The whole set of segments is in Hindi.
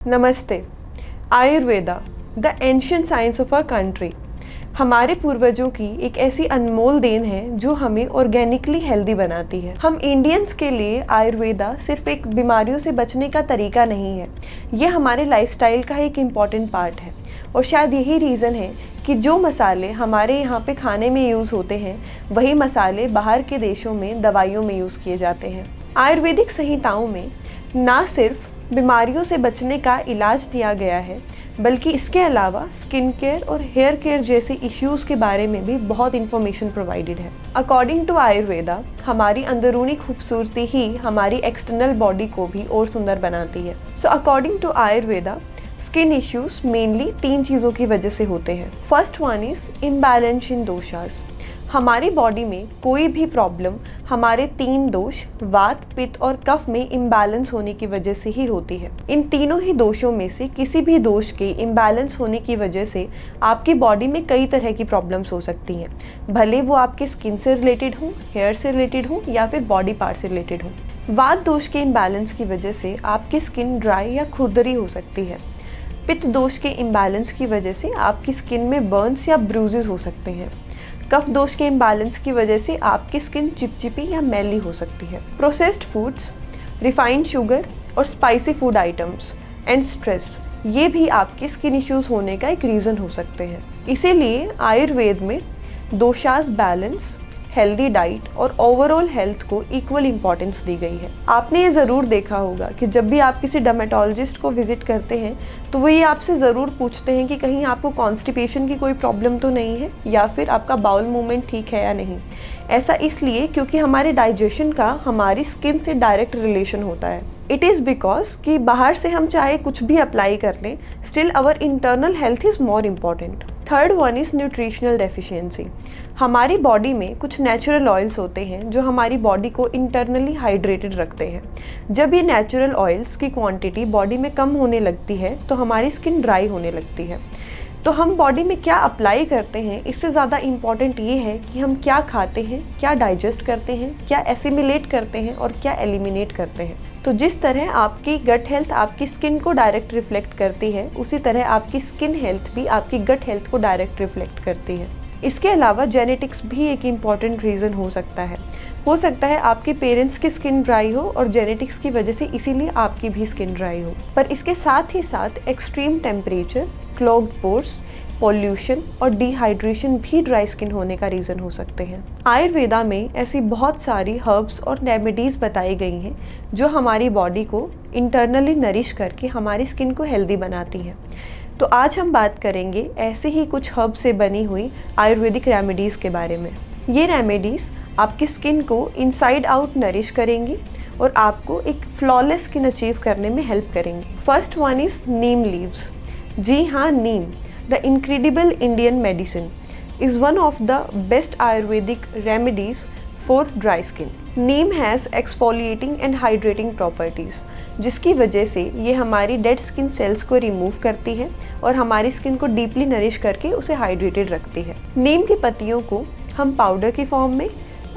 नमस्ते। Ayurveda the ancient science of our country हमारे पूर्वजों की एक ऐसी अनमोल देन है जो हमें ऑर्गेनिकली हेल्दी बनाती है। हम इंडियंस के लिए आयुर्वेदा सिर्फ एक बीमारियों से बचने का तरीका नहीं है, ये हमारे लाइफस्टाइल का एक इम्पॉर्टेंट पार्ट है। और शायद यही रीज़न है कि जो मसाले हमारे यहाँ पे खाने में यूज़ होते हैं वही मसाले बाहर के देशों में दवाइयों में यूज़ किए जाते हैं। आयुर्वेदिक संहिताओं में ना सिर्फ बीमारियों से बचने का इलाज दिया गया है, बल्कि इसके अलावा स्किन केयर और हेयर केयर जैसे इश्यूज़ के बारे में भी बहुत इन्फॉर्मेशन प्रोवाइडेड है। अकॉर्डिंग टू आयुर्वेदा हमारी अंदरूनी खूबसूरती ही हमारी एक्सटर्नल बॉडी को भी और सुंदर बनाती है। So according to Ayurveda skin issues mainly 3 चीज़ों की वजह से होते हैं। First one is imbalance in doshas. हमारी बॉडी में कोई भी प्रॉब्लम हमारे 3 दोष वात, पित्त और कफ में इम्बैलेंस होने की वजह से ही होती है। इन तीनों ही दोषों में से किसी भी दोष के इम्बैलेंस होने की वजह से आपकी बॉडी में कई तरह की प्रॉब्लम्स हो सकती हैं, भले वो आपके स्किन से रिलेटेड हो, हेयर से रिलेटेड हो या फिर बॉडी पार्ट से रिलेटेड हो। वात दोष के इम्बैलेंस की वजह से आपकी स्किन ड्राई या खुरदरी हो सकती है। पित्त दोष के इम्बैलेंस की वजह से आपकी स्किन में बर्न्स या ब्रूजेस हो सकते हैं। कफ दोष के इम्बैलेंस की वजह से आपकी स्किन चिपचिपी या मैली हो सकती है। प्रोसेस्ड फूड्स, रिफाइंड शुगर और spicy food items and stress, ये भी आपकी स्किन इश्यूज होने का एक रीज़न हो सकते हैं। इसीलिए आयुर्वेद में दोषास बैलेंस, हेल्दी डाइट और ओवरऑल हेल्थ को इक्वल इम्पॉर्टेंस दी गई है। आपने ये ज़रूर देखा होगा कि जब भी आप किसी डर्मेटोलॉजिस्ट को विजिट करते हैं तो वो ये आपसे ज़रूर पूछते हैं कि कहीं आपको कॉन्स्टिपेशन की कोई प्रॉब्लम तो नहीं है या फिर आपका बाउल मूवमेंट ठीक है या नहीं। ऐसा इसलिए क्योंकि हमारे डाइजेशन का हमारी स्किन से डायरेक्ट रिलेशन होता है। इट इज़ बिकॉज कि बाहर से हम चाहे कुछ भी अप्लाई कर लें, still our internal health is more important. Third one is nutritional deficiency. हमारी बॉडी में कुछ नेचुरल ऑयल्स होते हैं जो हमारी बॉडी को इंटरनली हाइड्रेटेड रखते हैं। जब ये नेचुरल ऑयल्स की क्वांटिटी बॉडी में कम होने लगती है तो हमारी स्किन ड्राई होने लगती है। तो हम बॉडी में क्या अप्लाई करते हैं, इससे ज़्यादा इम्पॉर्टेंट ये है कि हम क्या खाते हैं, क्या डाइजेस्ट करते हैं, क्या एसिमिलेट करते हैं और क्या एलिमिनेट करते हैं। तो जिस तरह आपकी गट हेल्थ आपकी स्किन को डायरेक्ट रिफ्लेक्ट करती है, उसी तरह आपकी स्किन हेल्थ भी आपकी गट हेल्थ को डायरेक्ट रिफ्लेक्ट करती है। इसके अलावा जेनेटिक्स भी एक इम्पॉर्टेंट रीज़न हो सकता है। हो सकता है आपके पेरेंट्स की स्किन ड्राई हो और जेनेटिक्स की वजह से इसीलिए आपकी भी स्किन ड्राई हो। पर इसके साथ ही साथ extreme temperature, clogged pores, pollution और डिहाइड्रेशन भी ड्राई स्किन होने का रीज़न हो सकते हैं। आयुर्वेदा में ऐसी बहुत सारी हर्ब्स और रेमेडीज़ बताई गई हैं जो हमारी बॉडी को इंटरनली नरिश करके हमारी स्किन को हेल्दी बनाती हैं। तो आज हम बात करेंगे ऐसे ही कुछ हर्ब से बनी हुई आयुर्वेदिक रेमेडीज़ के बारे में। ये रेमेडीज़ आपकी स्किन को इनसाइड आउट नरिश करेंगी और आपको एक फ्लॉलेस स्किन अचीव करने में हेल्प करेंगी। First one is neem leaves. जी हाँ, neem, the incredible Indian medicine, is one of the best Ayurvedic remedies for dry skin. Neem has exfoliating and hydrating properties, जिसकी वजह से ये हमारी डेड स्किन सेल्स को रिमूव करती है और हमारी स्किन को डीपली नरिश करके उसे हाइड्रेटेड रखती है। नीम की पत्तियों को हम पाउडर की फॉर्म में,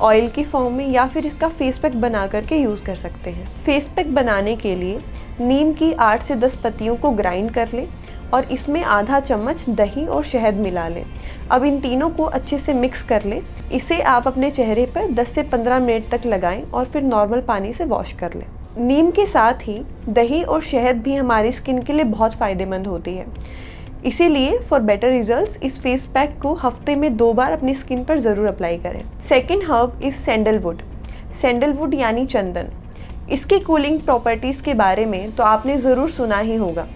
ऑयल की फॉर्म में या फिर इसका फेस पैक बना करके यूज़ कर सकते हैं। फेस पैक बनाने के लिए नीम की 8 से 10 पत्तियों को ग्राइंड कर लें और इसमें आधा चम्मच दही और शहद मिला लें। अब इन तीनों को अच्छे से मिक्स कर लें। इसे आप अपने चेहरे पर 10 से 15 मिनट तक लगाएं और फिर नॉर्मल पानी से वॉश कर लें। नीम के साथ ही दही और शहद भी हमारी स्किन के लिए बहुत फ़ायदेमंद होती है। इसीलिए फॉर बेटर रिजल्ट्स इस फेस पैक को हफ्ते में 2 बार अपनी स्किन पर ज़रूर अप्लाई करें। Second herb is sandalwood. Sandalwood यानी चंदन। इसके कूलिंग प्रॉपर्टीज़ के बारे में तो आपने ज़रूर सुना ही होगा,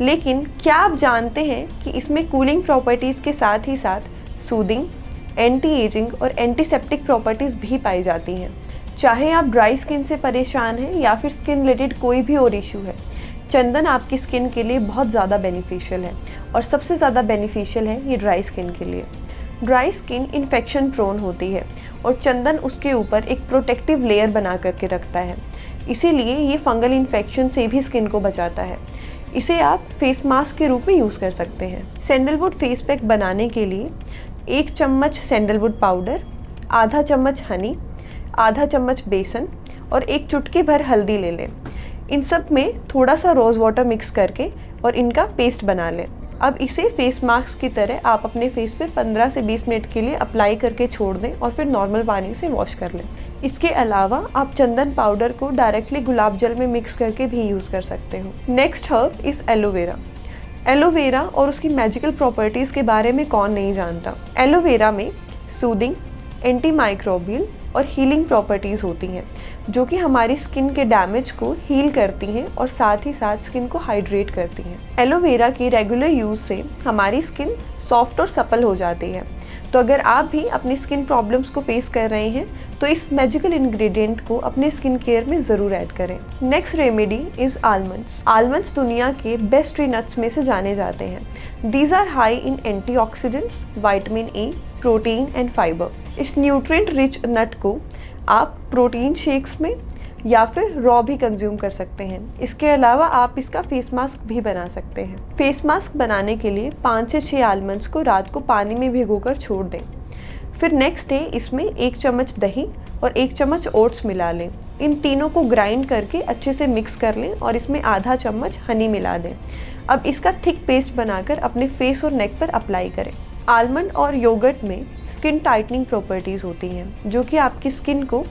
लेकिन क्या आप जानते हैं कि इसमें कूलिंग प्रॉपर्टीज़ के साथ ही साथ सूदिंग, एंटी एजिंग और एंटीसेप्टिक प्रॉपर्टीज़ भी पाई जाती हैं। चाहे आप ड्राई स्किन से परेशान हैं या फिर स्किन रिलेटेड कोई भी और इशू है, चंदन आपकी स्किन के लिए बहुत ज़्यादा बेनिफिशियल है और सबसे ज़्यादा बेनिफिशियल है ये ड्राई स्किन के लिए। ड्राई स्किन इन्फेक्शन प्रोन होती है और चंदन उसके ऊपर एक प्रोटेक्टिव लेयर बना करके रखता है, इसीलिए ये फंगल इन्फेक्शन से भी स्किन को बचाता है। इसे आप फेस मास्क के रूप में यूज़ कर सकते हैं। सैंडलवुड फेस पैक बनाने के लिए 1 चम्मच सैंडलवुड पाउडर, आधा चम्मच हनी, आधा चम्मच बेसन और 1 चुटकी भर हल्दी ले लें। इन सब में थोड़ा सा रोज़ वाटर मिक्स करके और इनका पेस्ट बना लें। अब इसे फेस मास्क की तरह आप अपने फेस पे 15 से 20 मिनट के लिए अप्लाई करके छोड़ दें और फिर नॉर्मल पानी से वॉश कर लें। इसके अलावा आप चंदन पाउडर को डायरेक्टली गुलाब जल में मिक्स करके भी यूज़ कर सकते हो। Next herb is aloe vera. Aloe vera और उसकी मैजिकल प्रॉपर्टीज़ के बारे में कौन नहीं जानता। एलोवेरा में सूदिंग, एंटी माइक्रोबियल और हीलिंग प्रॉपर्टीज़ होती हैं जो कि हमारी स्किन के डैमेज को हील करती हैं और साथ ही साथ स्किन को हाइड्रेट करती हैं। एलोवेरा के रेगुलर यूज़ से हमारी स्किन सॉफ्ट और सपल हो जाती है। तो अगर आप भी अपनी स्किन प्रॉब्लम्स को फेस कर रहे हैं तो इस मैजिकल इंग्रेडिएंट को अपने स्किन केयर में ज़रूर ऐड करें। Next remedy is almonds. Almonds दुनिया के बेस्ट ट्री नट्स में से जाने जाते हैं। These are high in antioxidants, vitamin A, protein and fibre. इस न्यूट्रिएंट रिच नट को आप प्रोटीन शेक्स में या फिर रॉ भी कंज्यूम कर सकते हैं। इसके अलावा आप इसका फेस मास्क भी बना सकते हैं। फेस मास्क बनाने के लिए 5 से 6 आलमंड्स को रात को पानी में भिगोकर छोड़ दें। फिर नेक्स्ट डे इसमें 1 चम्मच दही और 1 चम्मच ओट्स मिला लें। इन तीनों को ग्राइंड करके अच्छे से मिक्स कर लें और इसमें आधा चम्मच हनी मिला दें। अब इसका थिक पेस्ट बनाकर अपने फेस और नेक पर अप्लाई करें। आलमंड और योगर्ट में स्किन टाइटनिंग प्रॉपर्टीज़ होती हैं जो कि आपकी स्किन को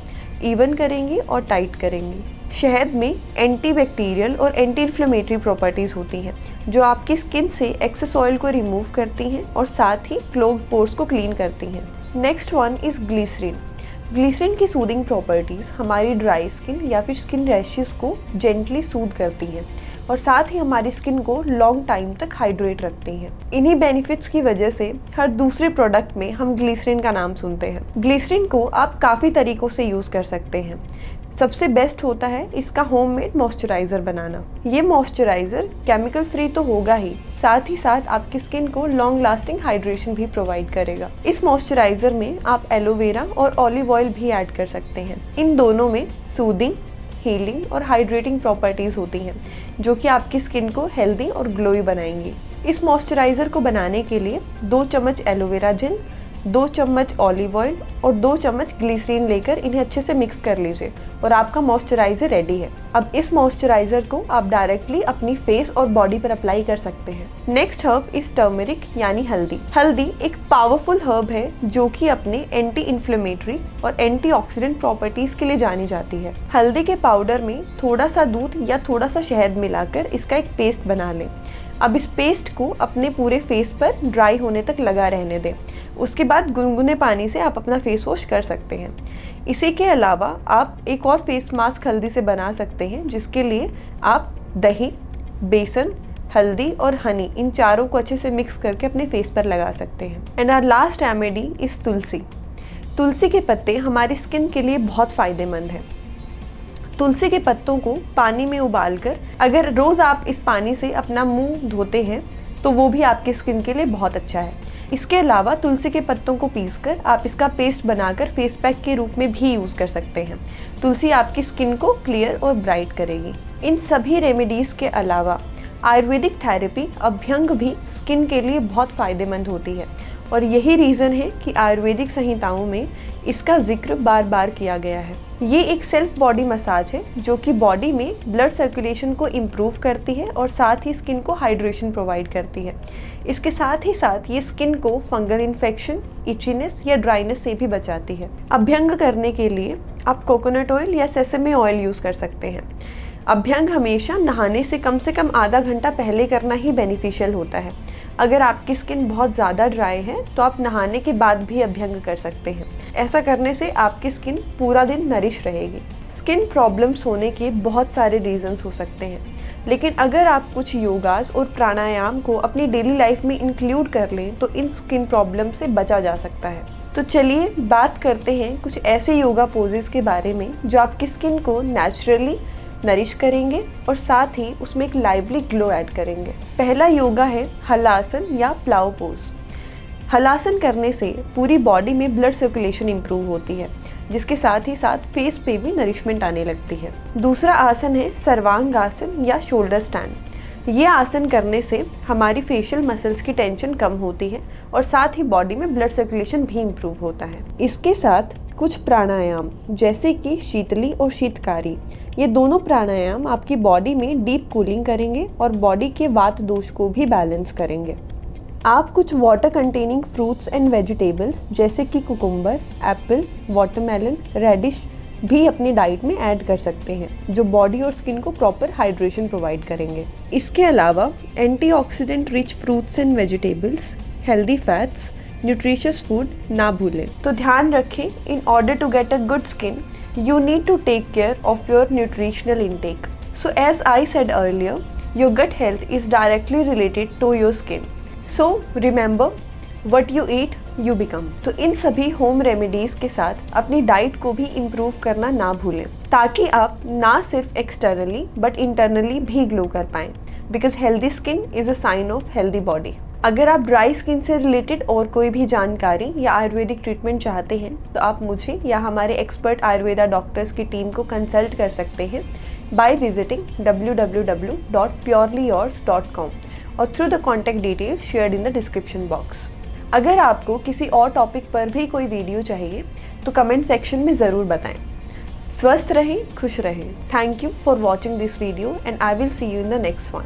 इवन करेंगी और टाइट करेंगी। शहद में एंटीबैक्टीरियल और एंटी इन्फ्लेमेटरी प्रॉपर्टीज़ होती हैं जो आपकी स्किन से एक्सेस ऑयल को रिमूव करती हैं और साथ ही क्लोग्ड पोर्स को क्लीन करती हैं। Next one is glycerin. Glycerin की सूदिंग प्रॉपर्टीज़ हमारी ड्राई स्किन या फिर स्किन रैशेस को जेंटली सूद करती हैं और साथ ही हमारी स्किन को लॉन्ग टाइम तक हाइड्रेट रखती हैं। इन्हीं बेनिफिट्स की वजह से हर दूसरे प्रोडक्ट में हम ग्लिसरीन का नाम सुनते हैं। ग्लिसरीन को आप काफ़ी तरीक़ों से यूज़ कर सकते हैं। सबसे बेस्ट होता है इसका होममेड मॉइस्चराइज़र बनाना। ये मॉइस्चराइज़र केमिकल फ्री तो होगा ही, साथ ही साथ आपकी स्किन को लॉन्ग लास्टिंग हाइड्रेशन भी प्रोवाइड करेगा। इस मॉइस्चराइज़र में आप एलोवेरा और ऑलिव ऑयल भी ऐड कर सकते हैं। इन दोनों में सूदिंग, हीलिंग और हाइड्रेटिंग प्रॉपर्टीज़ होती हैं जो कि आपकी स्किन को हेल्दी और ग्लोई बनाएंगी। इस मॉइस्चराइज़र को बनाने के लिए 2 चम्मच एलोवेरा जेल, 2 चम्मच ऑलिव ऑयल और 2 चम्मच ग्लिसरीन लेकर इन्हें अच्छे से मिक्स कर लीजिए और आपका मॉइस्चराइज़र रेडी है। अब इस मॉइस्चराइज़र को आप डायरेक्टली अपनी फेस और बॉडी पर अप्लाई कर सकते हैं। नेक्स्ट हर्ब इज टर्मरिक यानी हल्दी। हल्दी एक पावरफुल हर्ब है जो कि अपने एंटी इन्फ्लेमेटरी और एंटीऑक्सीडेंट प्रॉपर्टीज़ के लिए जानी जाती है। हल्दी के पाउडर में थोड़ा सा दूध या थोड़ा सा शहद मिलाकर इसका एक पेस्ट बना लें। अब इस पेस्ट को अपने पूरे फेस पर ड्राई होने तक लगा रहने दें। उसके बाद गुनगुने पानी से आप अपना फेस वॉश कर सकते हैं। इसी के अलावा आप एक और फेस मास्क हल्दी से बना सकते हैं जिसके लिए आप दही, बेसन, हल्दी और हनी इन चारों को अच्छे से मिक्स करके अपने फेस पर लगा सकते हैं। And our last remedy is tulsi. तुलसी के पत्ते हमारी स्किन के लिए बहुत फ़ायदेमंद हैं। तुलसी के पत्तों को पानी में उबालकर अगर रोज़ आप इस पानी से अपना मुंह धोते हैं तो वो भी आपकी स्किन के लिए बहुत अच्छा है। इसके अलावा तुलसी के पत्तों को पीसकर आप इसका पेस्ट बनाकर फेस पैक के रूप में भी यूज़ कर सकते हैं। तुलसी आपकी स्किन को क्लियर और ब्राइट करेगी। इन सभी रेमेडीज़ के अलावा आयुर्वेदिक थेरेपी अभ्यंग भी स्किन के लिए बहुत फ़ायदेमंद होती है और यही रीज़न है कि आयुर्वेदिक संहिताओं में इसका जिक्र बार बार किया गया है। ये एक सेल्फ बॉडी मसाज है जो कि बॉडी में ब्लड सर्कुलेशन को इम्प्रूव करती है और साथ ही स्किन को हाइड्रेशन प्रोवाइड करती है। इसके साथ ही साथ ये स्किन को फंगल इन्फेक्शन, इचीनेस या ड्राइनेस से भी बचाती है। अभ्यंग करने के लिए आप कोकोनट ऑयल या सेसमे ऑयल यूज़ कर सकते हैं। अभ्यंग हमेशा नहाने से कम आधा घंटा पहले करना ही बेनिफिशियल होता है। अगर आपकी स्किन बहुत ज़्यादा ड्राई है तो आप नहाने के बाद भी अभ्यंग कर सकते हैं। ऐसा करने से आपकी स्किन पूरा दिन नरिश रहेगी। स्किन प्रॉब्लम्स होने के बहुत सारे रीजंस हो सकते हैं, लेकिन अगर आप कुछ योगास और प्राणायाम को अपनी डेली लाइफ में इंक्लूड कर लें तो इन स्किन प्रॉब्लम से बचा जा सकता है। तो चलिए बात करते हैं कुछ ऐसे योगा पोजेस के बारे में जो आपकी स्किन को नेचुरली नरिश करेंगे और साथ ही उसमें एक लाइवली ग्लो ऐड करेंगे। पहला योगा है हलासन या प्लाव पोज। हलासन करने से पूरी बॉडी में ब्लड सर्कुलेशन इंप्रूव होती है, जिसके साथ ही साथ फेस पे भी नरिशमेंट आने लगती है। दूसरा आसन है सर्वांगासन या शोल्डर स्टैंड। ये आसन करने से हमारी फेशियल मसल्स की टेंशन कम होती है और साथ ही बॉडी में ब्लड सर्कुलेशन भी इम्प्रूव होता है। इसके साथ कुछ प्राणायाम जैसे कि शीतली और शीतकारी, ये दोनों प्राणायाम आपकी बॉडी में डीप कूलिंग करेंगे और बॉडी के वात दोष को भी बैलेंस करेंगे। आप कुछ water containing fruits and vegetables जैसे कि कुकुम्बर, एप्पल, वाटरमेलन, रेडिश भी अपनी डाइट में ऐड कर सकते हैं, जो बॉडी और स्किन को प्रॉपर हाइड्रेशन प्रोवाइड करेंगे। इसके अलावा antioxidant rich fruits and vegetables, healthy fats, nutritious food ना भूलें। तो ध्यान रखें, in order to get a good skin you need to take care of your nutritional intake. So as I said earlier, your gut health is directly related to your skin. So remember, what you eat you become. तो इन सभी होम रेमेडीज के साथ अपनी डाइट को भी इम्प्रूव करना ना भूलें, ताकि आप ना सिर्फ एक्सटर्नली बट इंटरनली भी ग्लो कर पाएं, because healthy skin is a sign of healthy body. अगर आप ड्राई स्किन से रिलेटेड और कोई भी जानकारी या आयुर्वेदिक ट्रीटमेंट चाहते हैं तो आप मुझे या हमारे एक्सपर्ट आयुर्वेदा डॉक्टर्स की टीम को कंसल्ट कर सकते हैं बाय विजिटिंग www.purelyyours.com और through the contact details shared in the description box. अगर आपको किसी और टॉपिक पर भी कोई वीडियो चाहिए तो कमेंट सेक्शन में ज़रूर बताएं। स्वस्थ रहें, खुश रहें। Thank you for watching this video and I will see you in the next one.